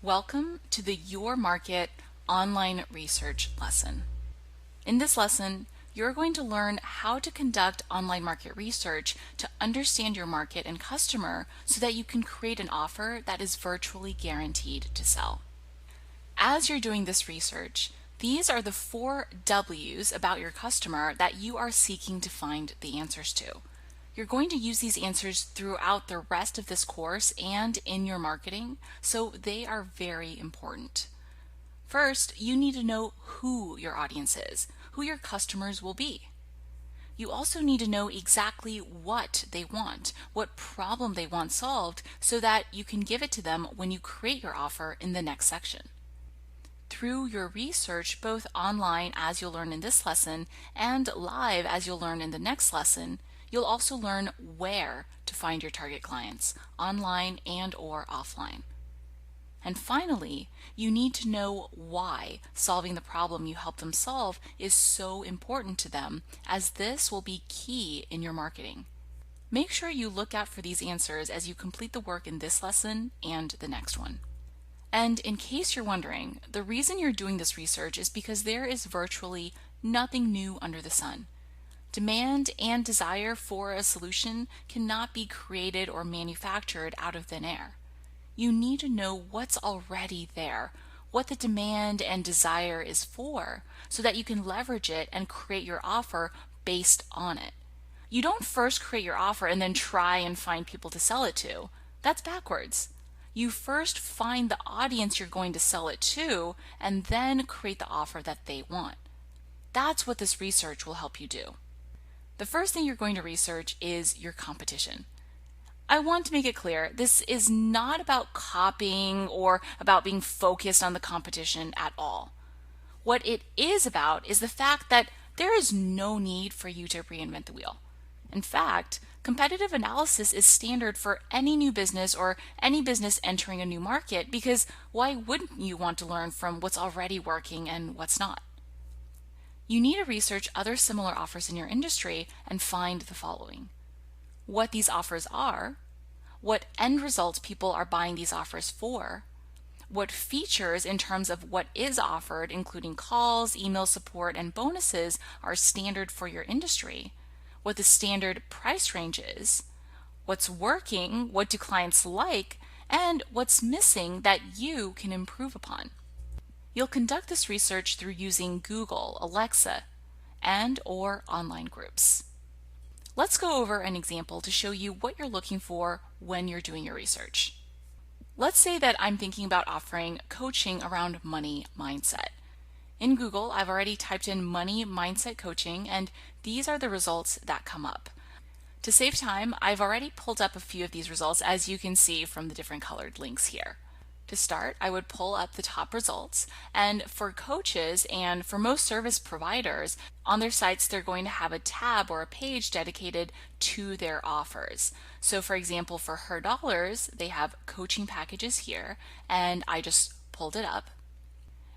Welcome to the Your Market online research lesson. In this lesson, you're going to learn how to conduct online market research to understand your market and customer so that you can create an offer that is virtually guaranteed to sell. As you're doing this research, these are the 4 W's about your customer that you are seeking to find the answers to. You're going to use these answers throughout the rest of this course and in your marketing, so they are very important. First, you need to know who your audience is, who your customers will be. You also need to know exactly what they want, what problem they want solved, so that you can give it to them when you create your offer in the next section. Through your research, both online as you'll learn in this lesson and live as you'll learn in the next lesson, you'll also learn where to find your target clients, online and or offline. And finally, you need to know why solving the problem you help them solve is so important to them, as this will be key in your marketing. Make sure you look out for these answers as you complete the work in this lesson and the next one. And in case you're wondering, the reason you're doing this research is because there is virtually nothing new under the sun. Demand and desire for a solution cannot be created or manufactured out of thin air. You need to know what's already there, what the demand and desire is for, so that you can leverage it and create your offer based on it. You don't first create your offer and then try and find people to sell it to. That's backwards. You first find the audience you're going to sell it to and then create the offer that they want. That's what this research will help you do. The first thing you're going to research is your competition. I want to make it clear, this is not about copying or about being focused on the competition at all. What it is about is the fact that there is no need for you to reinvent the wheel. In fact, competitive analysis is standard for any new business or any business entering a new market, because why wouldn't you want to learn from what's already working and what's not? You need to research other similar offers in your industry and find the following: what these offers are, what end results people are buying these offers for, what features in terms of what is offered, including calls, email support, and bonuses, are standard for your industry, what the standard price range is, what's working, what do clients like, and what's missing that you can improve upon. You'll conduct this research through using Google, Alexa, and or online groups. Let's go over an example to show you what you're looking for when you're doing your research. Let's say that I'm thinking about offering coaching around money mindset. In Google, I've already typed in money mindset coaching, and these are the results that come up. To save time, I've already pulled up a few of these results, as you can see from the different colored links here. To start, I would pull up the top results, and for coaches and for most service providers, on their sites they're going to have a tab or a page dedicated to their offers. So for example, for Her Dollars, they have coaching packages here, and I just pulled it up.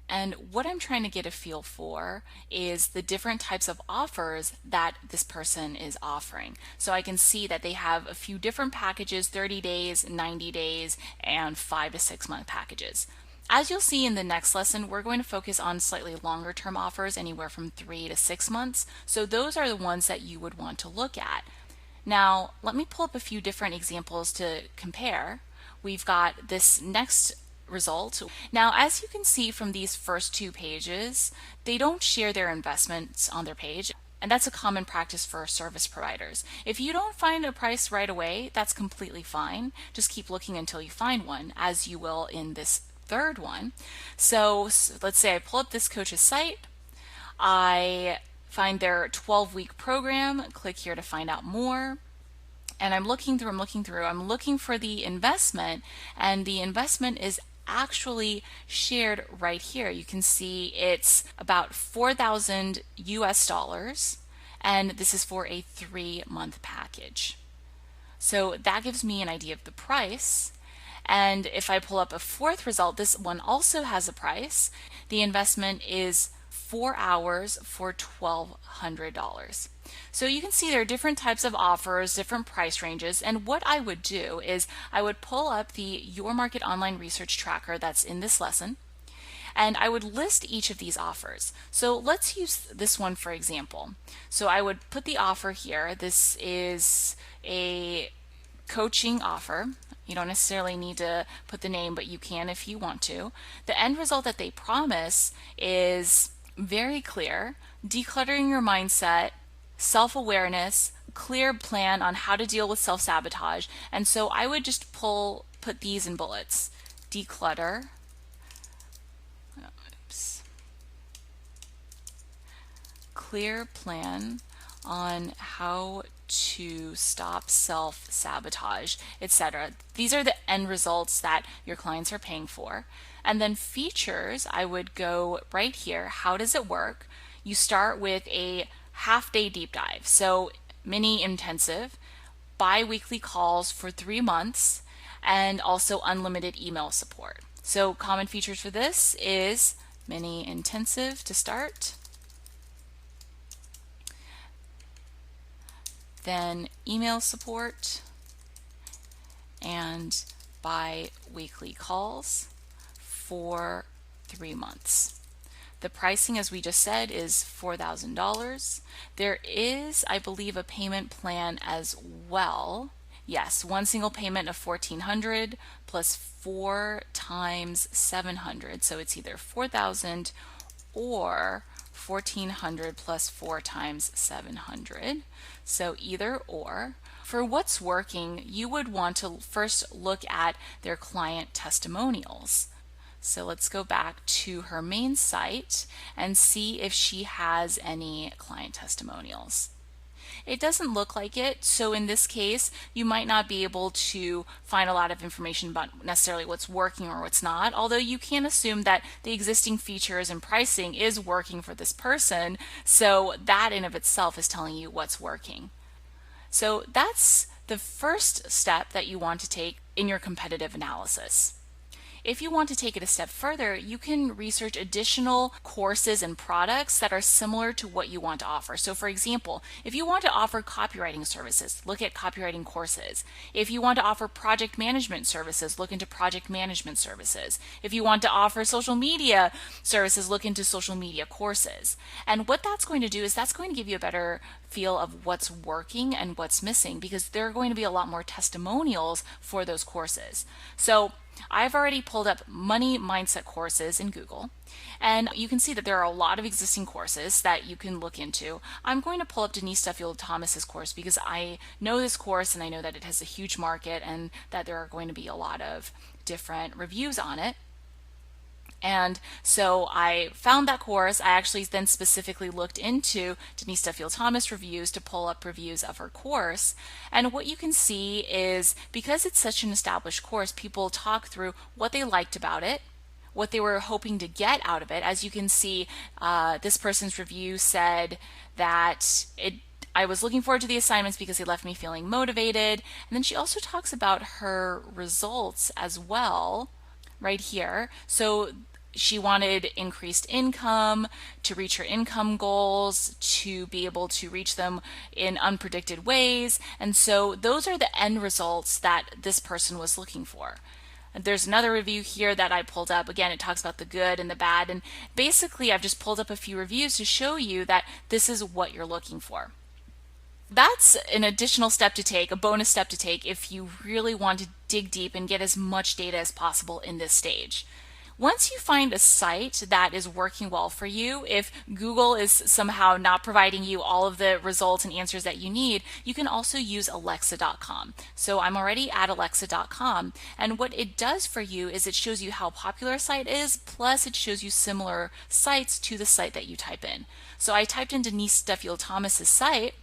And what I'm trying to get a feel for is the different types of offers that this person is offering. So I can see that they have a few different packages: 30 days, 90 days, and 5 to 6 month packages. As you'll see in the next lesson, we're going to focus on slightly longer term offers, anywhere from 3 to 6 months. So those are the ones that you would want to look at. Now, let me pull up a few different examples to compare. We've got this next result. Now, as you can see from these first 2 pages, they don't share their investments on their page, and that's a common practice for service providers. If you don't find a price right away, that's completely fine. Just keep looking until you find one, as you will in this third one. So let's say I pull up this coach's site, I find their 12-week program, click here to find out more. And I'm looking through, I'm looking for the investment, and the investment is actually shared right here. You can see it's about $4,000 US, and this is for a 3-month package. So that gives me an idea of the price. And if I pull up a fourth result, this one also has a price. The investment is 4 hours for $1,200. So you can see there are different types of offers, different price ranges, and what I would do is I would pull up the Your Market Online Research Tracker that's in this lesson, and I would list each of these offers. So let's use this one for example. So I would put the offer here. This is a coaching offer. You don't necessarily need to put the name, but you can if you want to. The end result that they promise is very clear: decluttering your mindset, self-awareness, clear plan on how to deal with self-sabotage. And so I would just put these in bullets. Declutter. Oops. Clear plan on how to stop self-sabotage, etc. These are the end results that your clients are paying for. And then features, I would go right here. How does it work? You start with a half-day deep dive. So mini intensive, bi-weekly calls for 3 months, and also unlimited email support. So common features for this is mini intensive to start, then email support, and bi-weekly calls for 3 months. The pricing, as we just said, is $4,000. There is, I believe, a payment plan as well. Yes, one single payment of $1,400 plus 4 times 700. So it's either $4,000 or $1,400 plus 4 times 700. So either or. For what's working, you would want to first look at their client testimonials. So let's go back to her main site and see if she has any client testimonials. It doesn't look like it, so in this case, you might not be able to find a lot of information about necessarily what's working or what's not, although you can assume that the existing features and pricing is working for this person, so that in of itself is telling you what's working. So that's the first step that you want to take in your competitive analysis. If you want to take it a step further, you can research additional courses and products that are similar to what you want to offer. So for example, if you want to offer copywriting services, look at copywriting courses. If you want to offer project management services, look into project management services. If you want to offer social media services, look into social media courses. And what that's going to do is that's going to give you a better feel of what's working and what's missing, because there are going to be a lot more testimonials for those courses. So I've already pulled up money mindset courses in Google, and you can see that there are a lot of existing courses that you can look into. I'm going to pull up Denise Duffield Thomas's course because I know this course and I know that it has a huge market and that there are going to be a lot of different reviews on it. And so I found that course. I actually then specifically looked into Denise Duffield Thomas reviews to pull up reviews of her course. And what you can see is, because it's such an established course, people talk through what they liked about it, what they were hoping to get out of it. As you can see, this person's review said that I was looking forward to the assignments because they left me feeling motivated. And then she also talks about her results as well right here. So she wanted increased income, to reach her income goals, to be able to reach them in unpredicted ways. And so those are the end results that this person was looking for. There's another review here that I pulled up. Again, it talks about the good and the bad. And basically, I've just pulled up a few reviews to show you that this is what you're looking for. That's an additional step to take, a bonus step to take if you really want to dig deep and get as much data as possible in this stage. Once you find a site that is working well for you, if Google is somehow not providing you all of the results and answers that you need, you can also use Alexa.com. So I'm already at Alexa.com, and what it does for you is it shows you how popular a site is, plus it shows you similar sites to the site that you type in. So I typed in Denise Duffield Thomas's site,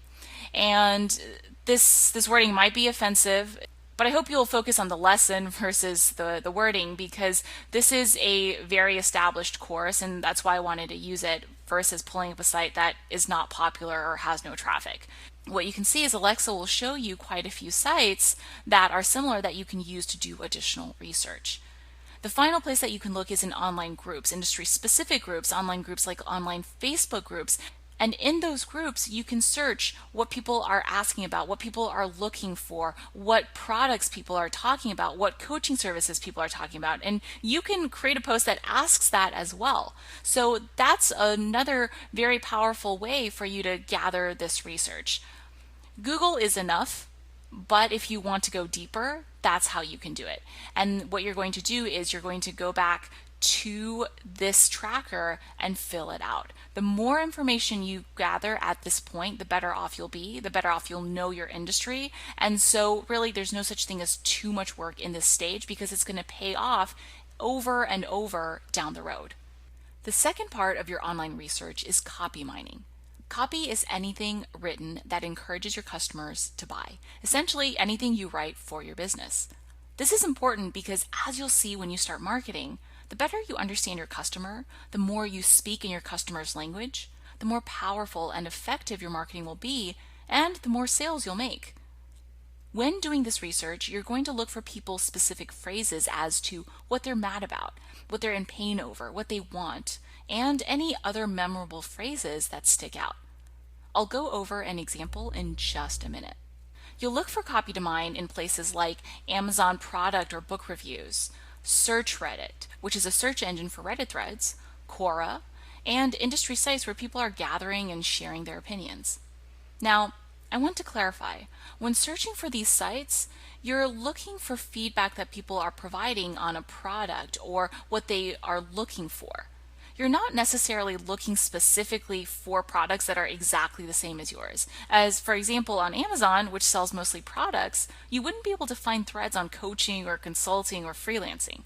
and this wording might be offensive, but I hope you'll focus on the lesson versus the wording, because this is a very established course, and that's why I wanted to use it versus pulling up a site that is not popular or has no traffic. What you can see is Alexa will show you quite a few sites that are similar that you can use to do additional research. The final place that you can look is in online groups, industry-specific groups, online groups like online Facebook groups. And in those groups, you can search what people are asking about, what people are looking for, what products people are talking about, what coaching services people are talking about. And you can create a post that asks that as well. So that's another very powerful way for you to gather this research. Google is enough, but if you want to go deeper, that's how you can do it. And what you're going to do is you're going to go back to this tracker and fill it out. The more information you gather at this point, the better off you'll be, the better off you'll know your industry. And so really there's no such thing as too much work in this stage because it's going to pay off over and over down the road. The second part of your online research is copy mining. Copy is anything written that encourages your customers to buy. Essentially anything you write for your business. This is important because as you'll see when you start marketing, the better you understand your customer, the more you speak in your customer's language, the more powerful and effective your marketing will be, and the more sales you'll make. When doing this research, you're going to look for people's specific phrases as to what they're mad about, what they're in pain over, what they want, and any other memorable phrases that stick out. I'll go over an example in just a minute. You'll look for copy to mine in places like Amazon product or book reviews, Search Reddit, which is a search engine for Reddit threads, Quora, and industry sites where people are gathering and sharing their opinions. Now, I want to clarify, when searching for these sites, you're looking for feedback that people are providing on a product or what they are looking for. You're not necessarily looking specifically for products that are exactly the same as yours. As for example, on Amazon, which sells mostly products, you wouldn't be able to find threads on coaching or consulting or freelancing.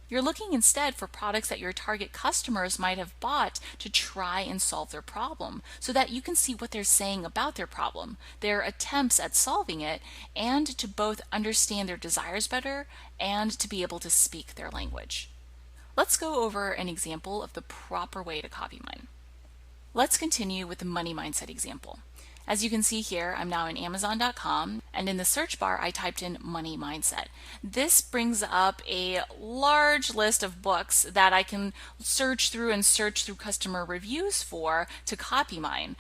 You're looking instead for products that your target customers might have bought to try and solve their problem so that you can see what they're saying about their problem, their attempts at solving it, and to both understand their desires better and to be able to speak their language. Let's go over an example of the proper way to copy mine. Let's continue with the money mindset example. As you can see here, I'm now in Amazon.com, and in the search bar, I typed in money mindset. This brings up a large list of books that I can search through customer reviews for to copy mine.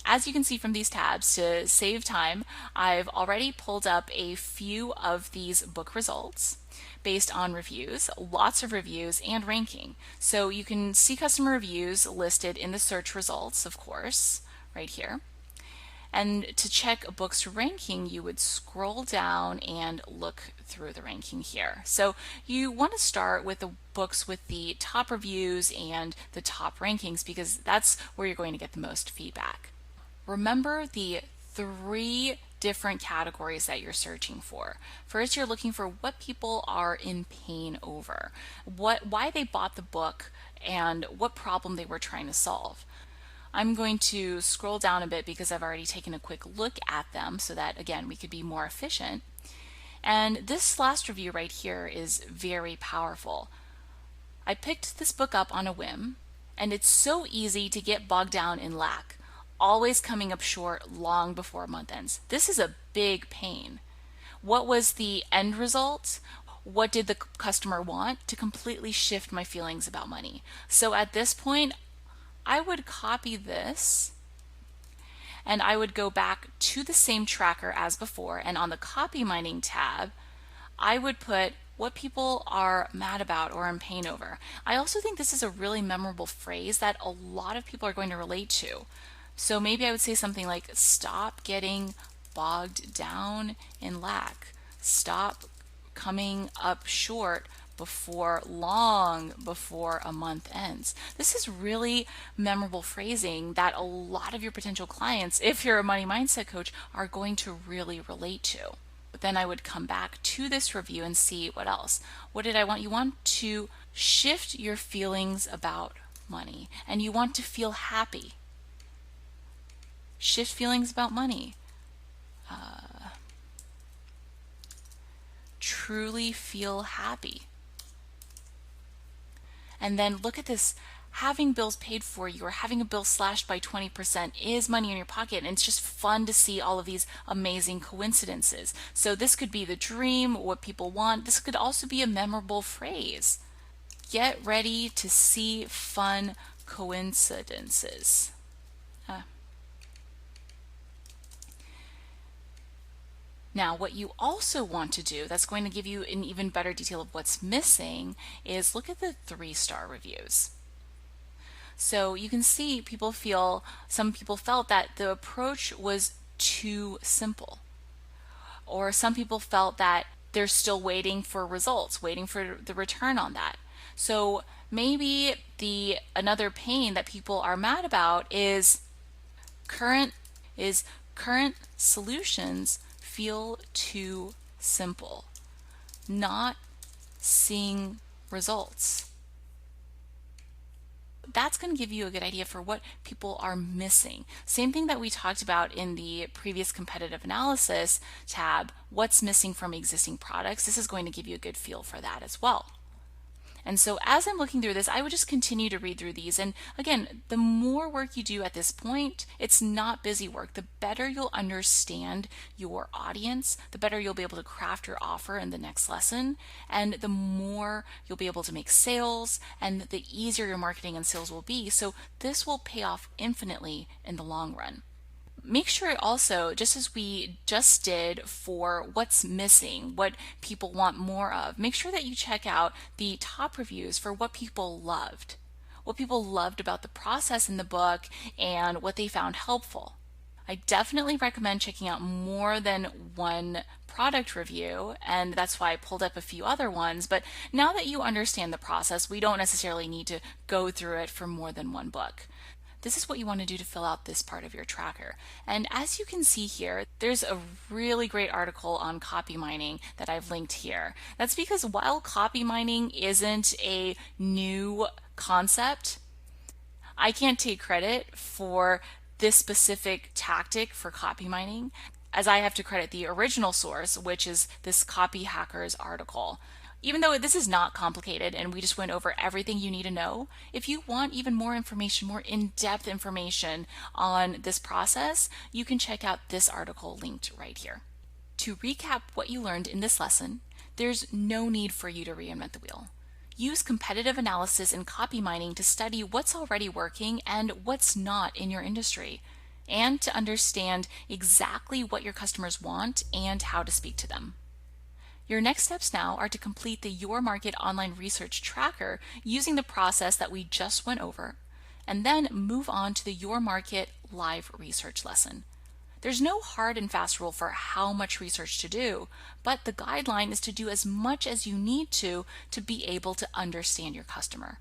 As you can see from these tabs, to save time, I've already pulled up a few of these book results based on reviews, lots of reviews, and ranking. So you can see customer reviews listed in the search results, of course, right here. And to check a book's ranking, you would scroll down and look through the ranking here. So you want to start with the books with the top reviews and the top rankings because that's where you're going to get the most feedback. Remember the 3 different categories that you're searching for. First, you're looking for what people are in pain over, why they bought the book, and what problem they were trying to solve. I'm going to scroll down a bit because I've already taken a quick look at them so that, again, we could be more efficient. And this last review right here is very powerful. I picked this book up on a whim, and it's so easy to get bogged down in lack, always coming up short long before month ends. This is a big pain. What was the end result? What did the customer want? To completely shift my feelings about money. So at this point, I would copy this and I would go back to the same tracker as before, and on the copy mining tab, I would put what people are mad about or in pain over. I also think this is a really memorable phrase that a lot of people are going to relate to. So maybe I would say something like, stop getting bogged down in lack. Stop coming up short long before a month ends. This is really memorable phrasing that a lot of your potential clients, if you're a money mindset coach, are going to really relate to. But then I would come back to this review and see what else. What did I want? You want to shift your feelings about money, and you want to feel happy. Shift feelings about money. Truly feel happy. And then look at this having bills paid for you or having a bill slashed by 20% is money in your pocket, and it's just fun to see all of these amazing coincidences. So this could be the dream, what people want. This could also be a memorable phrase. Get ready to see fun coincidences. Now, what you also want to do that's going to give you an even better detail of what's missing is look at the 3-star reviews. So you can see some people felt that the approach was too simple. Or some people felt that they're still waiting for results, waiting for the return on that. So maybe another pain that people are mad about is current solutions feel too simple, not seeing results. That's going to give you a good idea for what people are missing. Same thing that we talked about in the previous competitive analysis tab, what's missing from existing products. This is going to give you a good feel for that as well. And so as I'm looking through this, I would just continue to read through these. And again, the more work you do at this point, it's not busy work. The better you'll understand your audience, the better you'll be able to craft your offer in the next lesson, and the more you'll be able to make sales, and the easier your marketing and sales will be. So this will pay off infinitely in the long run. Make sure also, just as we just did for what's missing, what people want more of, make sure that you check out the top reviews for what people loved about the process in the book and what they found helpful. I definitely recommend checking out more than one product review, and that's why I pulled up a few other ones. But now that you understand the process, we don't necessarily need to go through it for more than one book. This is what you want to do to fill out this part of your tracker. And as you can see here, there's a really great article on copy mining that I've linked here. That's because while copy mining isn't a new concept, I can't take credit for this specific tactic for copy mining, as I have to credit the original source, which is this Copy Hackers article. Even though this is not complicated and we just went over everything you need to know, if you want even more information, more in-depth information on this process, you can check out this article linked right here. To recap what you learned in this lesson, there's no need for you to reinvent the wheel. Use competitive analysis and copy mining to study what's already working and what's not in your industry, and to understand exactly what your customers want and how to speak to them. Your next steps now are to complete the Your Market Online Research Tracker using the process that we just went over, and then move on to the Your Market Live Research lesson. There's no hard and fast rule for how much research to do, but the guideline is to do as much as you need to be able to understand your customer.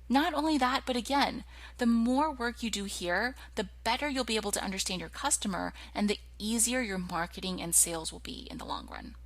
Not only that, but again, the more work you do here, the better you'll be able to understand your customer and the easier your marketing and sales will be in the long run.